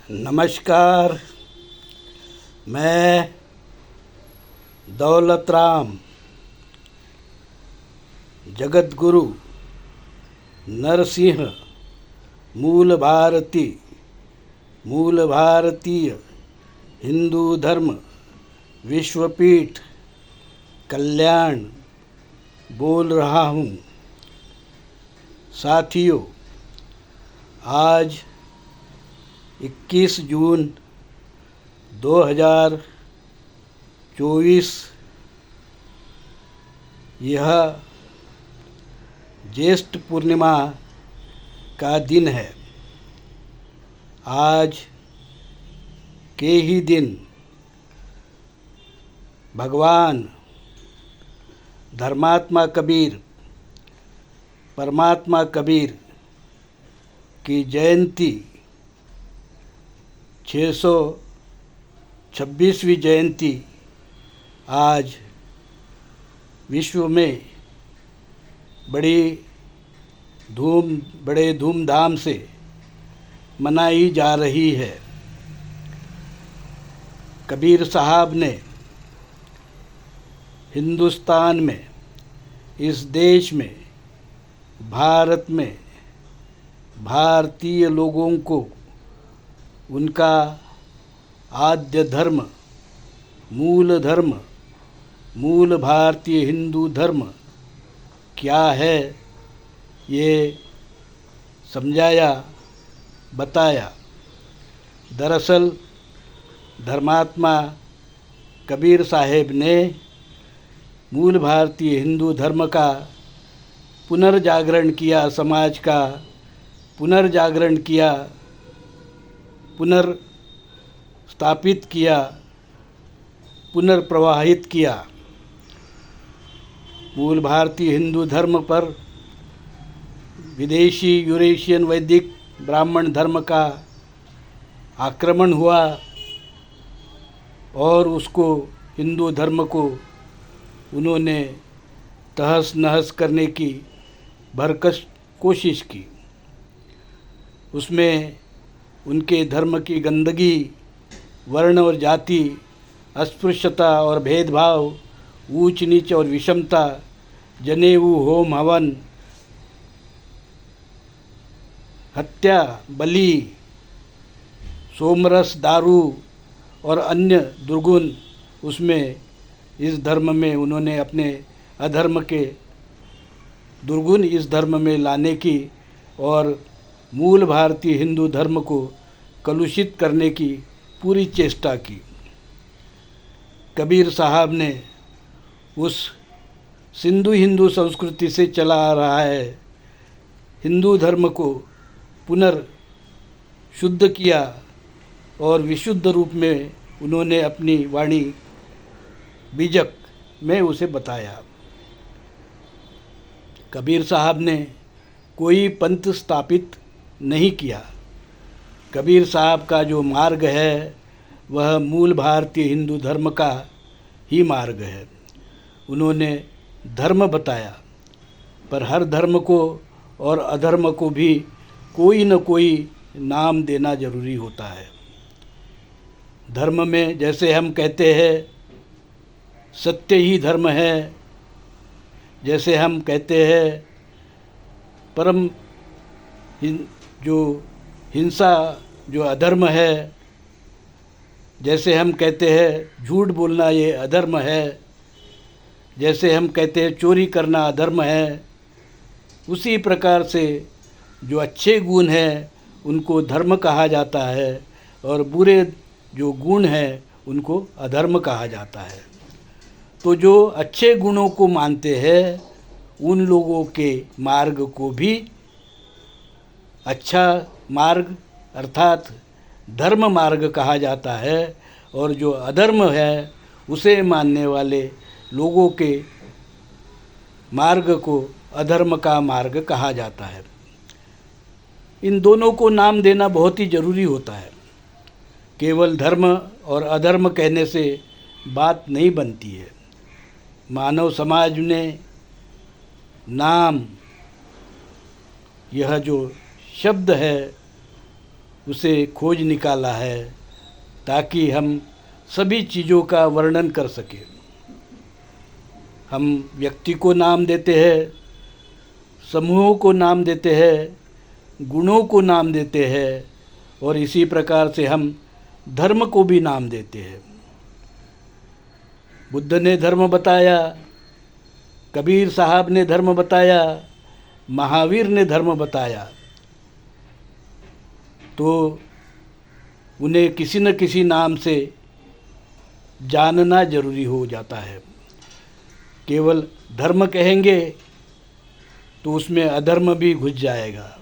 नमस्कार। मैं दौलत राम जगतगुरु नरसिंह मूल भारतीय हिंदू धर्म विश्वपीठ कल्याण बोल रहा हूँ। साथियों, आज 21 जून 2024 यह ज्येष्ठ पूर्णिमा का दिन है। आज के ही दिन भगवान धर्मात्मा कबीर परमात्मा कबीर की जयंती 626वीं जयंती आज विश्व में बड़े धूमधाम से मनाई जा रही है। कबीर साहब ने हिंदुस्तान में, इस देश में, भारत में भारतीय लोगों को उनका आद्य धर्म, मूल भारतीय हिंदू धर्म क्या है, ये समझाया, बताया। दरअसल धर्मात्मा कबीर साहेब ने मूल भारतीय हिंदू धर्म का पुनर्जागरण किया, समाज का पुनर्जागरण किया, पुनर्स्थापित किया, पुनर्प्रवाहित किया। मूल भारतीय हिंदू धर्म पर विदेशी यूरेशियन वैदिक ब्राह्मण धर्म का आक्रमण हुआ और उसको, हिंदू धर्म को उन्होंने तहस नहस करने की भरकस कोशिश की। उसमें उनके धर्म की गंदगी, वर्ण और जाति, अस्पृश्यता और भेदभाव, ऊंच नीच और विषमता, जनेऊ, होम हवन, हत्या, बलि, सोमरस, दारू और अन्य दुर्गुण, उसमें इस धर्म में उन्होंने अपने अधर्म के दुर्गुण इस धर्म में लाने की और मूल भारतीय हिंदू धर्म को कलुषित करने की पूरी चेष्टा की। कबीर साहब ने उस सिंधु हिंदू संस्कृति से चला आ रहा है हिंदू धर्म को पुनर्शुद्ध किया और विशुद्ध रूप में उन्होंने अपनी वाणी बीजक में उसे बताया। कबीर साहब ने कोई पंथ स्थापित नहीं किया। कबीर साहब का जो मार्ग है वह मूल भारतीय हिंदू धर्म का ही मार्ग है। उन्होंने धर्म बताया, पर हर धर्म को और अधर्म को भी कोई न कोई नाम देना जरूरी होता है। धर्म में जैसे हम कहते हैं सत्य ही धर्म है, जैसे हम कहते हैं परम जो हिंसा जो अधर्म है, जैसे हम कहते हैं झूठ बोलना ये अधर्म है, जैसे हम कहते हैं चोरी करना अधर्म है, उसी प्रकार से जो अच्छे गुण हैं उनको धर्म कहा जाता है और बुरे जो गुण हैं उनको अधर्म कहा जाता है। तो जो अच्छे गुणों को मानते हैं उन लोगों के मार्ग को भी अच्छा मार्ग अर्थात धर्म मार्ग कहा जाता है और जो अधर्म है उसे मानने वाले लोगों के मार्ग को अधर्म का मार्ग कहा जाता है। इन दोनों को नाम देना बहुत ही ज़रूरी होता है। केवल धर्म और अधर्म कहने से बात नहीं बनती है। मानव समाज ने नाम, यह जो शब्द है उसे खोज निकाला है ताकि हम सभी चीज़ों का वर्णन कर सकें। हम व्यक्ति को नाम देते हैं, समूहों को नाम देते हैं, गुणों को नाम देते हैं और इसी प्रकार से हम धर्म को भी नाम देते हैं। बुद्ध ने धर्म बताया, कबीर साहब ने धर्म बताया, महावीर ने धर्म बताया, तो उन्हें किसी न किसी नाम से जानना जरूरी हो जाता है। केवल धर्म कहेंगे तो उसमें अधर्म भी घुस जाएगा।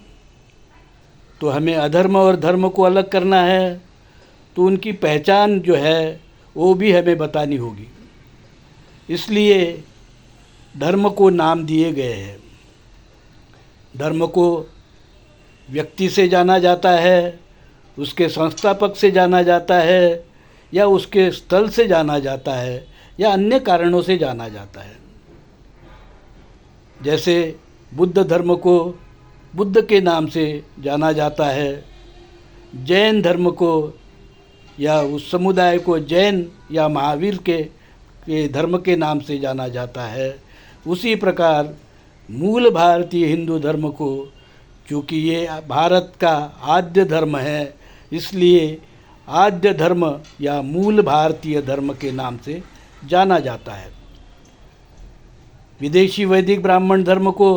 तो हमें अधर्म और धर्म को अलग करना है, तो उनकी पहचान जो है वो भी हमें बतानी होगी। इसलिए धर्म को नाम दिए गए हैं। धर्म को व्यक्ति से जाना जाता है, उसके संस्थापक से जाना जाता है, या उसके स्थल से जाना जाता है, या अन्य कारणों से जाना जाता है। जैसे बुद्ध धर्म को बुद्ध के नाम से जाना जाता है, जैन धर्म को या उस समुदाय को जैन या महावीर के धर्म के नाम से जाना जाता है, उसी प्रकार मूल भारतीय हिंदू धर्म को, चूँकि ये भारत का आद्य धर्म है, इसलिए आद्य धर्म या मूल भारतीय धर्म के नाम से जाना जाता है। विदेशी वैदिक ब्राह्मण धर्म को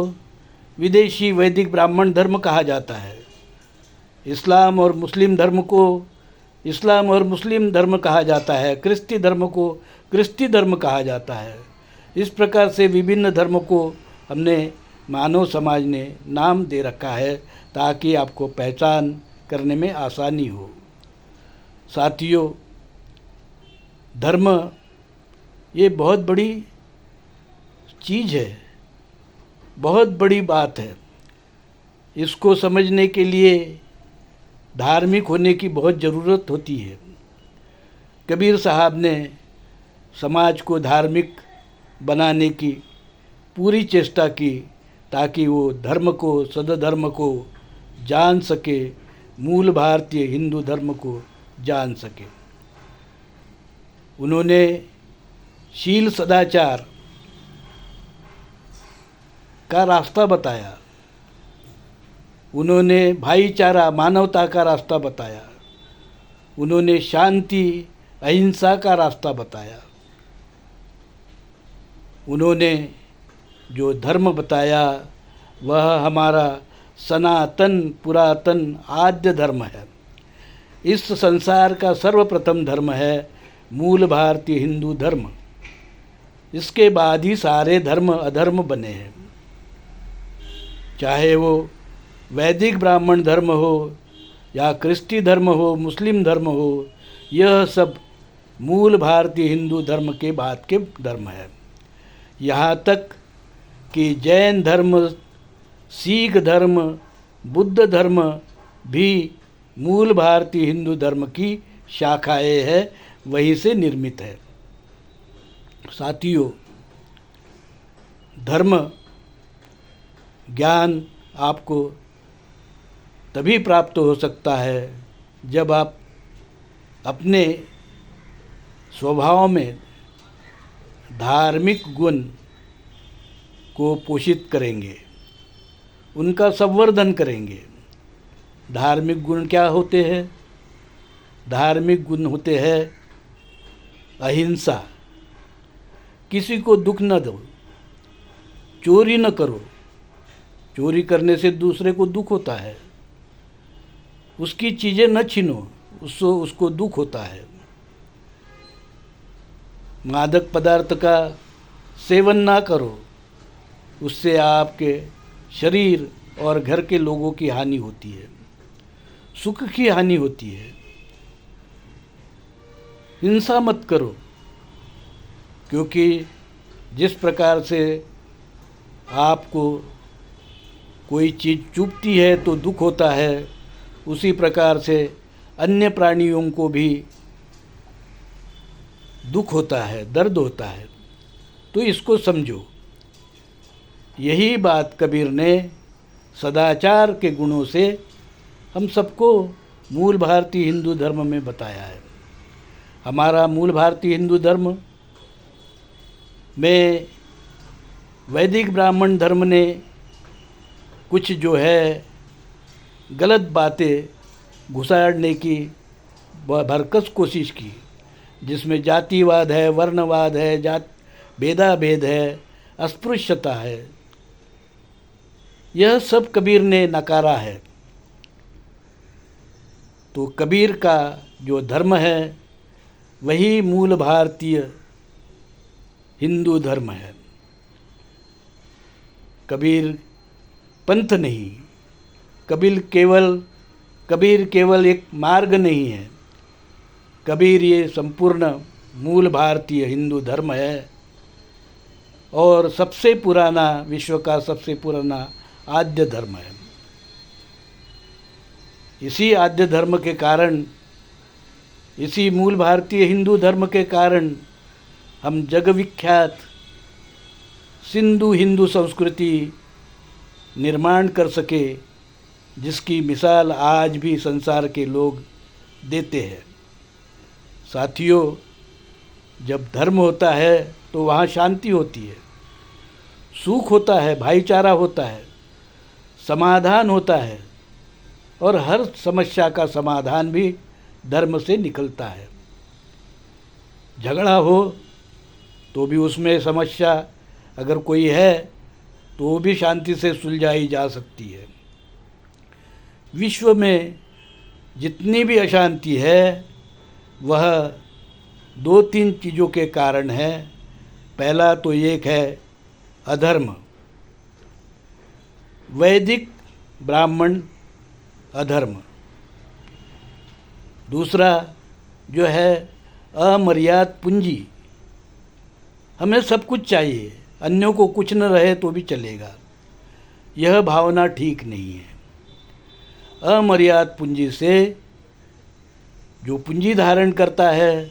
विदेशी वैदिक ब्राह्मण धर्म कहा जाता है। इस्लाम और मुस्लिम धर्म को इस्लाम और मुस्लिम धर्म कहा जाता है। क्रिस्ती धर्म को क्रिस्ती धर्म कहा जाता है। इस प्रकार से विभिन्न धर्मों को हमने मानव समाज ने नाम दे रखा है ताकि आपको पहचान करने में आसानी हो। साथियों, धर्म ये बहुत बड़ी चीज़ है, बहुत बड़ी बात है। इसको समझने के लिए धार्मिक होने की बहुत ज़रूरत होती है। कबीर साहब ने समाज को धार्मिक बनाने की पूरी चेष्टा की ताकि वो धर्म को, सदधर्म को जान सके, मूल भारतीय हिंदू धर्म को जान सके। उन्होंने शील सदाचार का रास्ता बताया, उन्होंने भाईचारा मानवता का रास्ता बताया, उन्होंने शांति अहिंसा का रास्ता बताया। उन्होंने जो धर्म बताया वह हमारा सनातन पुरातन आद्य धर्म है। इस संसार का सर्वप्रथम धर्म है मूल भारतीय हिंदू धर्म। इसके बाद ही सारे धर्म अधर्म बने हैं। चाहे वो वैदिक ब्राह्मण धर्म हो या क्रिस्ती धर्म हो, मुस्लिम धर्म हो, यह सब मूल भारतीय हिंदू धर्म के बाद के धर्म है। यहाँ तक कि जैन धर्म, सिख धर्म, बुद्ध धर्म भी मूल भारतीय हिंदू धर्म की शाखाएं हैं, वहीं से निर्मित है। साथियों, धर्म ज्ञान आपको तभी प्राप्त हो सकता है जब आप अपने स्वभाव में धार्मिक गुण को पोषित करेंगे, उनका संवर्धन करेंगे। धार्मिक गुण क्या होते हैं? धार्मिक गुण होते हैं अहिंसा, किसी को दुख न दो, चोरी न करो, चोरी करने से दूसरे को दुख होता है, उसकी चीज़ें न छीनो, उसको दुख होता है। मादक पदार्थ का सेवन ना करो, उससे आपके शरीर और घर के लोगों की हानि होती है, सुख की हानि होती है। हिंसा मत करो, क्योंकि जिस प्रकार से आपको कोई चीज़ चुभती है तो दुख होता है, उसी प्रकार से अन्य प्राणियों को भी दुख होता है, दर्द होता है। तो इसको समझो। यही बात कबीर ने सदाचार के गुणों से हम सबको मूल भारतीय हिंदू धर्म में बताया है। हमारा मूल भारतीय हिंदू धर्म में वैदिक ब्राह्मण धर्म ने कुछ जो है गलत बातें घुसाड़ने की भरकस कोशिश की, जिसमें जातिवाद है, वर्णवाद है, भेदाभेद है, अस्पृश्यता है। यह सब कबीर ने नकारा है। तो कबीर का जो धर्म है वही मूल भारतीय हिंदू धर्म है। कबीर पंथ नहीं, कबीर केवल एक मार्ग नहीं है। कबीर ये संपूर्ण मूल भारतीय हिंदू धर्म है और सबसे पुराना, विश्व का सबसे पुराना आद्य धर्म है। इसी आद्य धर्म के कारण, इसी मूल भारतीय हिंदू धर्म के कारण हम जगविख्यात सिंधु हिंदू संस्कृति निर्माण कर सके, जिसकी मिसाल आज भी संसार के लोग देते हैं। साथियों, जब धर्म होता है तो वहाँ शांति होती है, सुख होता है, भाईचारा होता है, समाधान होता है और हर समस्या का समाधान भी धर्म से निकलता है। झगड़ा हो तो भी उसमें समस्या अगर कोई है तो वो भी शांति से सुलझाई जा सकती है। विश्व में जितनी भी अशांति है वह 2-3 चीज़ों के कारण है। पहला तो एक है अधर्म, वैदिक ब्राह्मण अधर्म। दूसरा जो है अमर्याद पूंजी, हमें सब कुछ चाहिए, अन्यों को कुछ न रहे तो भी चलेगा, यह भावना ठीक नहीं है। अमर्याद पूंजी से जो पूंजी धारण करता है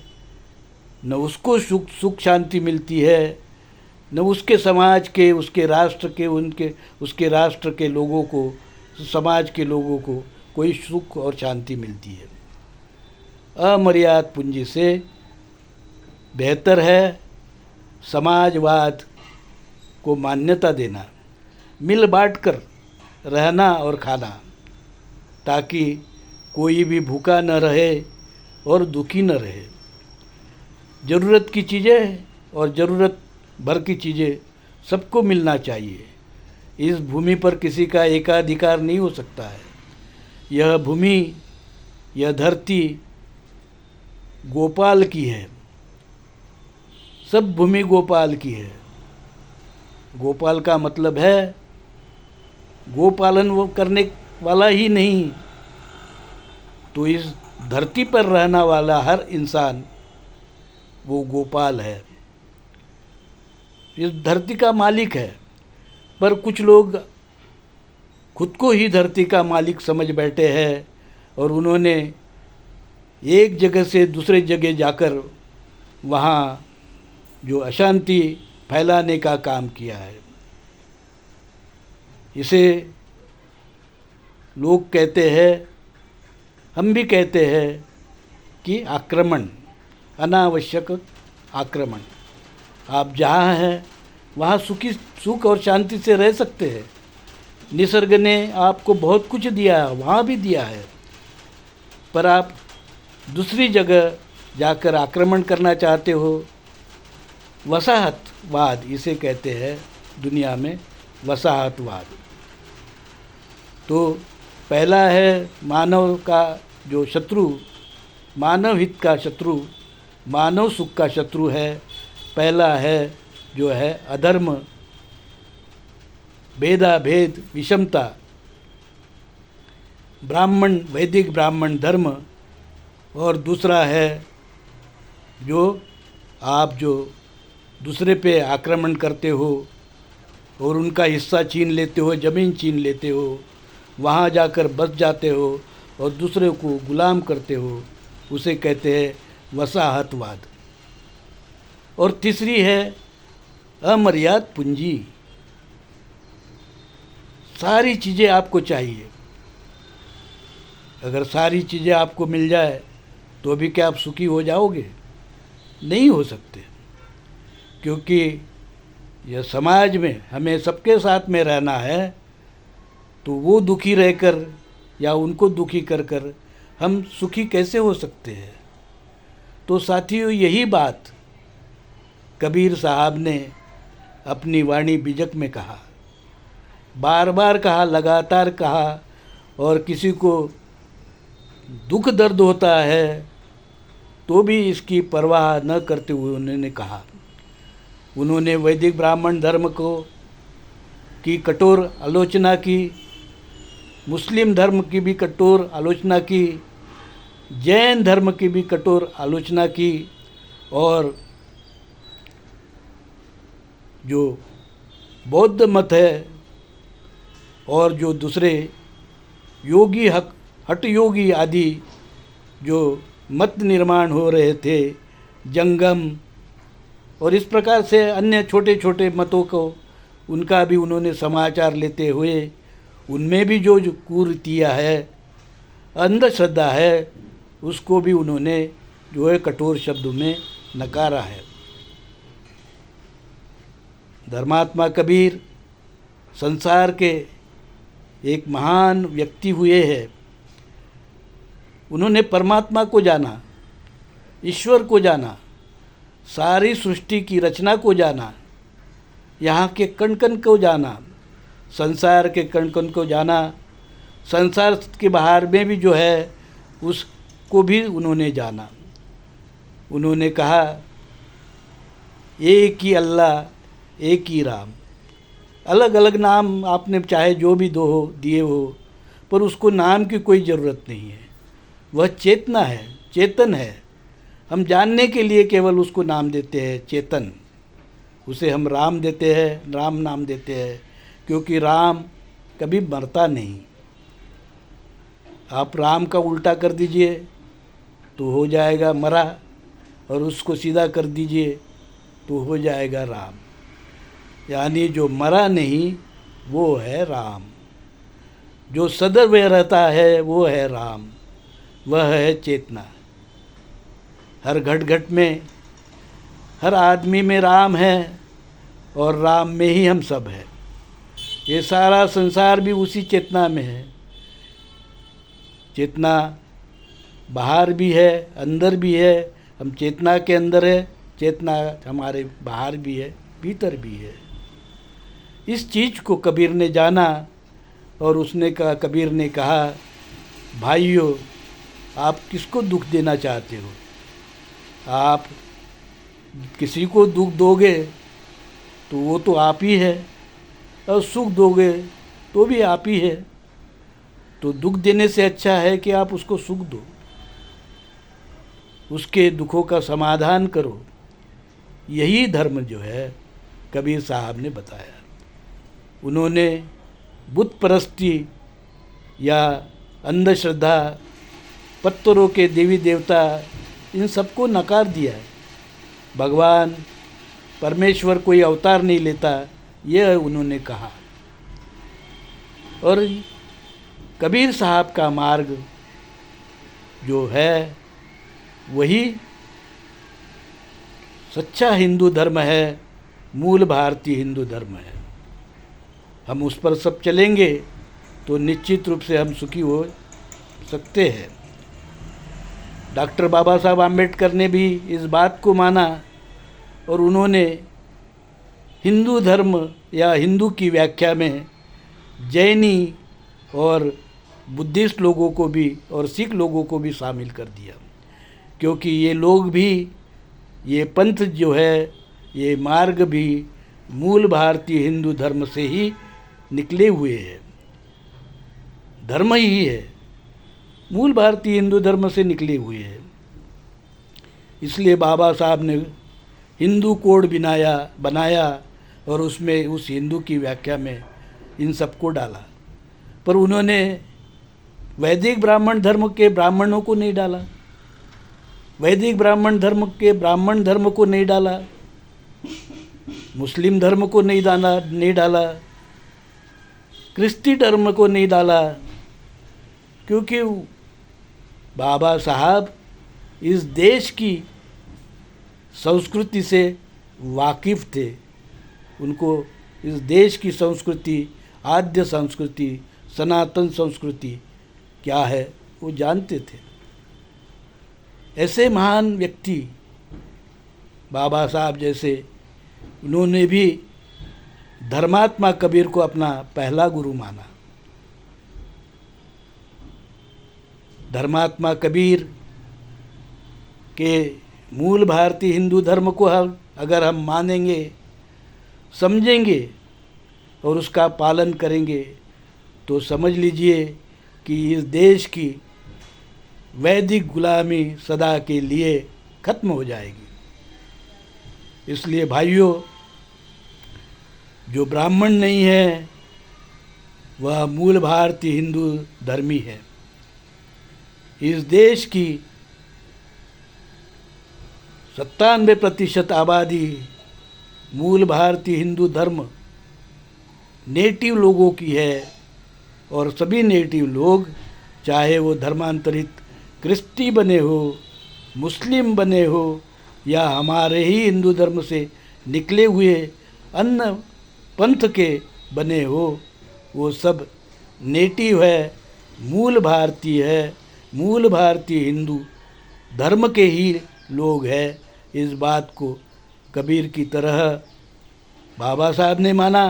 न उसको सुख शांति मिलती है, न उसके समाज के, उसके राष्ट्र के, उसके राष्ट्र के लोगों को, समाज के लोगों को कोई सुख और शांति मिलती है। अमर्याद पूंजी से बेहतर है समाजवाद को मान्यता देना, मिल बांट कर रहना और खाना, ताकि कोई भी भूखा न रहे और दुखी न रहे। ज़रूरत की चीज़ें और ज़रूरत भर की चीज़ें सबको मिलना चाहिए। इस भूमि पर किसी का एकाधिकार नहीं हो सकता है। यह भूमि, यह धरती गोपाल की है, सब भूमि गोपाल की है। गोपाल का मतलब है गोपालन वो करने वाला ही नहीं, तो इस धरती पर रहने वाला हर इंसान वो गोपाल है, इस धरती का मालिक है। पर कुछ लोग खुद को ही धरती का मालिक समझ बैठे हैं और उन्होंने एक जगह से दूसरे जगह जाकर वहाँ जो अशांति फैलाने का काम किया है। इसे लोग कहते हैं, हम भी कहते हैं कि आक्रमण, अनावश्यक आक्रमण। आप जहाँ हैं वहाँ सुख और शांति से रह सकते हैं। निसर्ग ने आपको बहुत कुछ दिया है, वहाँ भी दिया है, पर आप दूसरी जगह जाकर आक्रमण करना चाहते हो। वसाहतवाद इसे कहते हैं दुनिया में, वसाहतवाद। तो पहला है मानव का जो शत्रु, मानव हित का शत्रु, मानव सुख का शत्रु है। पहला है जो है अधर्म, भेदाभेद, विषमता, ब्राह्मण, वैदिक ब्राह्मण धर्म। और दूसरा है जो आप जो दूसरे पे आक्रमण करते हो और उनका हिस्सा छीन लेते हो, ज़मीन छीन लेते हो, वहाँ जाकर बस जाते हो और दूसरे को गुलाम करते हो, उसे कहते हैं वसाहतवाद। और तीसरी है अमर्याद पूंजी। सारी चीज़ें आपको चाहिए, अगर सारी चीज़ें आपको मिल जाए तो भी क्या आप सुखी हो जाओगे? नहीं हो सकते, क्योंकि यह समाज में हमें सबके साथ में रहना है। तो वो दुखी रहकर या उनको दुखी कर कर हम सुखी कैसे हो सकते हैं? तो साथियों, यही बात कबीर साहब ने अपनी वाणी बिजक में कहा, बार बार कहा, लगातार कहा। और किसी को दुख दर्द होता है तो भी इसकी परवाह न करते हुए उन्होंने कहा। उन्होंने वैदिक ब्राह्मण धर्म की कठोर आलोचना की, मुस्लिम धर्म की भी कठोर आलोचना की, जैन धर्म की भी कठोर आलोचना की, और जो बौद्ध मत है और जो दूसरे योगी हठ योगी आदि जो मत निर्माण हो रहे थे, जंगम और इस प्रकार से अन्य छोटे छोटे मतों को, उनका भी उन्होंने समाचार लेते हुए उनमें भी जो कुरीतियाँ है, अंधश्रद्धा है, उसको भी उन्होंने जो है कठोर शब्दों में नकारा है। धर्मात्मा कबीर संसार के एक महान व्यक्ति हुए हैं। उन्होंने परमात्मा को जाना, ईश्वर को जाना, सारी सृष्टि की रचना को जाना, यहाँ के कण कण को जाना, संसार के कण कण को जाना, संसार के बाहर में भी जो है उसको भी उन्होंने जाना। उन्होंने कहा, एक ही अल्लाह, एक ही राम। अलग अलग नाम आपने चाहे जो भी दिए हो, पर उसको नाम की कोई ज़रूरत नहीं है। वह चेतना है, चेतन है। हम जानने के लिए केवल उसको नाम देते हैं चेतन। उसे हम राम देते हैं, राम नाम देते हैं, क्योंकि राम कभी मरता नहीं। आप राम का उल्टा कर दीजिए तो हो जाएगा मरा, और उसको सीधा कर दीजिए तो हो जाएगा राम। यानी जो मरा नहीं वो है राम, जो सदैव रहता है वो है राम, वह है चेतना। हर घट घट में, हर आदमी में राम है, और राम में ही हम सब हैं। ये सारा संसार भी उसी चेतना में है। चेतना बाहर भी है, अंदर भी है। हम चेतना के अंदर है, चेतना हमारे बाहर भी है, भीतर भी है। इस चीज़ को कबीर ने जाना, और उसने कहा, कबीर ने कहा, भाइयों, आप किसको दुख देना चाहते हो? आप किसी को दुख दोगे तो वो तो आप ही है, और सुख दोगे तो भी आप ही है। तो दुख देने से अच्छा है कि आप उसको सुख दो, उसके दुखों का समाधान करो। यही धर्म जो है कबीर साहब ने बताया। उन्होंने बुत परस्ती या अंधश्रद्धा, पत्थरों के देवी देवता, इन सबको नकार दिया है। भगवान परमेश्वर कोई अवतार नहीं लेता, यह उन्होंने कहा। और कबीर साहब का मार्ग जो है वही सच्चा हिंदू धर्म है, मूल भारतीय हिंदू धर्म है। हम उस पर सब चलेंगे तो निश्चित रूप से हम सुखी हो सकते हैं। डॉक्टर बाबा साहब आम्बेडकर ने भी इस बात को माना, और उन्होंने हिंदू धर्म या हिंदू की व्याख्या में जैनी और बुद्धिस्ट लोगों को भी और सिख लोगों को भी शामिल कर दिया, क्योंकि ये लोग भी, ये पंथ जो है, ये मार्ग भी मूल भारतीय हिंदू धर्म से ही निकले हुए हैं। धर्म ही है, मूल भारतीय हिंदू धर्म से निकले हुए हैं। इसलिए बाबा साहब ने हिंदू कोड बनाया और उसमें उस हिंदू की व्याख्या में इन सबको डाला। पर उन्होंने वैदिक ब्राह्मण धर्म के ब्राह्मणों को नहीं डाला, वैदिक ब्राह्मण धर्म के ब्राह्मण धर्म को नहीं डाला, मुस्लिम धर्म को नहीं डाला, क्रिस्ती धर्म को नहीं डाला, क्योंकि बाबा साहब इस देश की संस्कृति से वाकिफ़ थे। उनको इस देश की संस्कृति, आद्य संस्कृति, सनातन संस्कृति क्या है वो जानते थे। ऐसे महान व्यक्ति बाबा साहब जैसे, उन्होंने भी धर्मात्मा कबीर को अपना पहला गुरु माना। धर्मात्मा कबीर के मूल भारतीय हिंदू धर्म को अगर हम मानेंगे, समझेंगे और उसका पालन करेंगे तो समझ लीजिए कि इस देश की वैदिक गुलामी सदा के लिए खत्म हो जाएगी। इसलिए भाइयों, जो ब्राह्मण नहीं है वह मूल भारतीय हिंदू धर्मी है। इस देश की 97% आबादी मूल भारतीय हिंदू धर्म नेटिव लोगों की है और सभी नेटिव लोग, चाहे वो धर्मांतरित क्रिश्ती बने हो, मुस्लिम बने हो या हमारे ही हिंदू धर्म से निकले हुए अन्य पंथ के बने हो, वो सब नेटिव है, मूल भारतीय है, मूल भारतीय हिंदू धर्म के ही लोग हैं। इस बात को कबीर की तरह बाबा साहब ने माना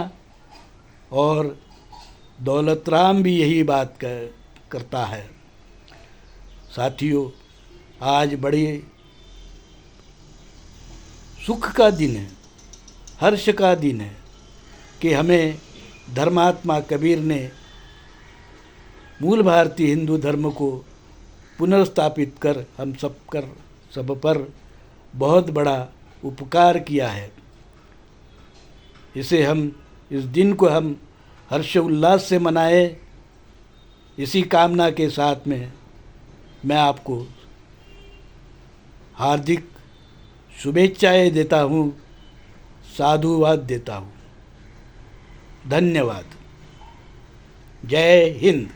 और दौलत राम भी यही बात करता है। साथियों, आज बड़े सुख का दिन है, हर्ष का दिन है कि हमें धर्मात्मा कबीर ने मूल भारतीय हिंदू धर्म को पुनर्स्थापित कर हम सब पर बहुत बड़ा उपकार किया है। इस दिन को हम हर्ष उल्लास से मनाए, इसी कामना के साथ में मैं आपको हार्दिक शुभेच्छाएं देता हूँ, साधुवाद देता हूँ। धन्यवाद। जय हिंद।